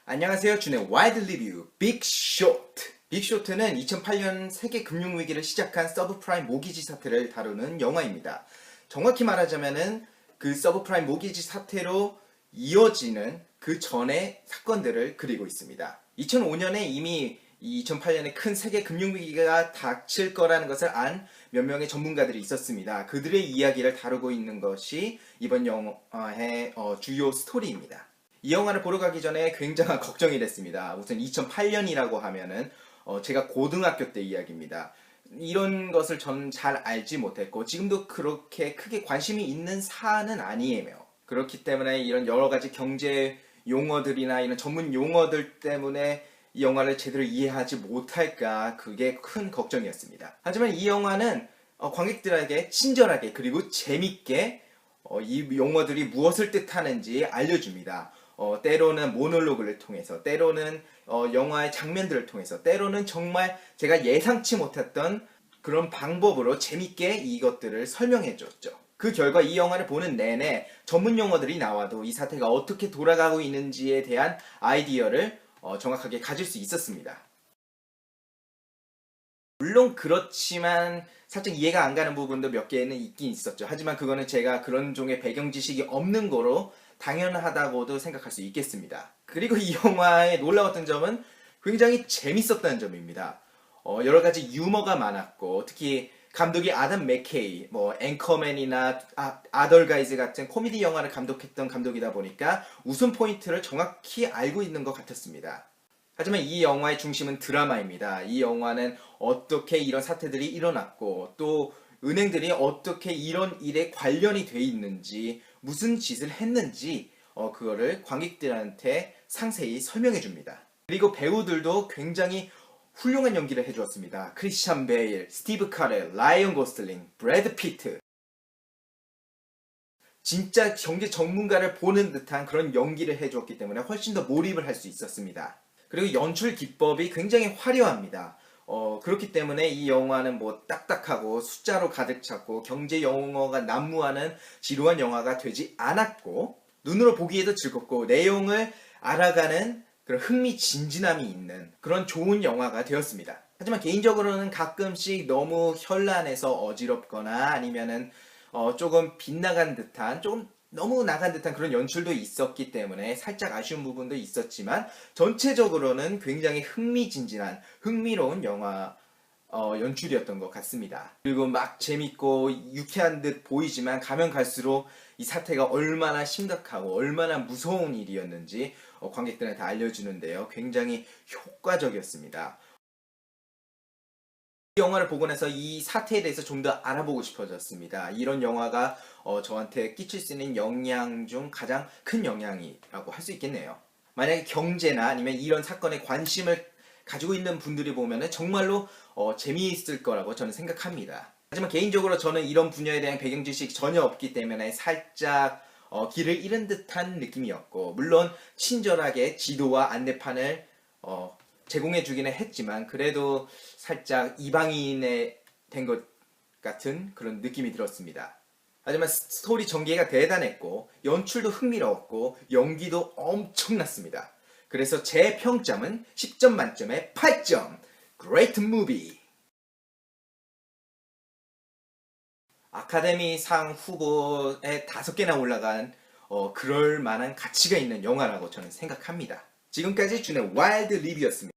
안녕하세요. 준의 와이드 리뷰 빅쇼트. 빅쇼트는 2008년 세계 금융위기를 시작한 서브프라임 모기지 사태를 다루는 영화입니다. 정확히 말하자면은 그 서브프라임 모기지 사태로 이어지는 그 전의 사건들을 그리고 있습니다. 2005년에 이미 2008년에 큰 세계 금융위기가 닥칠 거라는 것을 안 몇 명의 전문가들이 있었습니다. 그들의 이야기를 다루고 있는 것이 이번 영화의 주요 스토리입니다. 이 영화를 보러 가기 전에 굉장한 걱정이 됐습니다. 우선 2008년이라고 하면은 제가 고등학교 때 이야기입니다. 이런 것을 저는 잘 알지 못했고 지금도 그렇게 크게 관심이 있는 사안은 아니에요. 그렇기 때문에 이런 여러 가지 경제 용어들이나 이런 전문 용어들 때문에 이 영화를 제대로 이해하지 못할까 그게 큰 걱정이었습니다. 하지만 이 영화는 관객들에게 친절하게 그리고 재밌게 이 용어들이 무엇을 뜻하는지 알려줍니다. 때로는 모놀로그를 통해서, 때로는 영화의 장면들을 통해서, 때로는 정말 제가 예상치 못했던 그런 방법으로 재밌게 이것들을 설명해 줬죠. 그 결과 이 영화를 보는 내내 전문 용어들이 나와도 이 사태가 어떻게 돌아가고 있는지에 대한 아이디어를 정확하게 가질 수 있었습니다. 물론 그렇지만 살짝 이해가 안 가는 부분도 몇 개는 있긴 있었죠. 하지만 그거는 제가 그런 종의 배경 지식이 없는 거로 당연하다고도 생각할 수 있겠습니다. 그리고 이 영화의 놀라웠던 점은 굉장히 재밌었다는 점입니다. 여러 가지 유머가 많았고 특히 감독이 아담 맥케이, 앵커맨이나 아덜가이즈 같은 코미디 영화를 감독했던 감독이다 보니까 웃음 포인트를 정확히 알고 있는 것 같았습니다. 하지만 이 영화의 중심은 드라마입니다. 이 영화는 어떻게 이런 사태들이 일어났고 또 은행들이 어떻게 이런 일에 관련이 돼 있는지 무슨 짓을 했는지 그거를 관객들한테 상세히 설명해 줍니다. 그리고 배우들도 굉장히 훌륭한 연기를 해주었습니다. 크리스찬 베일, 스티브 카렐, 라이언 고슬링, 브래드 피트. 진짜 경제 전문가를 보는 듯한 그런 연기를 해주었기 때문에 훨씬 더 몰입을 할 수 있었습니다. 그리고 연출 기법이 굉장히 화려합니다. 그렇기 때문에 이 영화는 딱딱하고 숫자로 가득 찼고 경제 용어가 난무하는 지루한 영화가 되지 않았고 눈으로 보기에도 즐겁고 내용을 알아가는 그런 흥미진진함이 있는 그런 좋은 영화가 되었습니다. 하지만 개인적으로는 가끔씩 너무 현란해서 어지럽거나 아니면은 조금 빗나간 듯한 조금 너무 나간 듯한 그런 연출도 있었기 때문에 살짝 아쉬운 부분도 있었지만 전체적으로는 굉장히 흥미진진한 흥미로운 영화 연출이었던 것 같습니다. 그리고 막 재밌고 유쾌한 듯 보이지만 가면 갈수록 이 사태가 얼마나 심각하고 얼마나 무서운 일이었는지 관객들한테 알려주는데요. 굉장히 효과적이었습니다. 이 영화를 보고 나서 이 사태에 대해서 좀 더 알아보고 싶어졌습니다. 이런 영화가 저한테 끼칠 수 있는 영향 중 가장 큰 영향이라고 할 수 있겠네요. 만약에 경제나 아니면 이런 사건에 관심을 가지고 있는 분들이 보면은 정말로 재미있을 거라고 저는 생각합니다. 하지만 개인적으로 저는 이런 분야에 대한 배경 지식이 전혀 없기 때문에 살짝 길을 잃은 듯한 느낌이었고 물론 친절하게 지도와 안내판을 제공해 주기는 했지만 그래도 살짝 이방인의 된 것 같은 그런 느낌이 들었습니다. 하지만 스토리 전개가 대단했고 연출도 흥미로웠고 연기도 엄청났습니다. 그래서 제 평점은 10점 만점에 8점. Great movie. 아카데미상 후보에 5개나 올라간 그럴 만한 가치가 있는 영화라고 저는 생각합니다. 지금까지 준의 와일드 리뷰였습니다.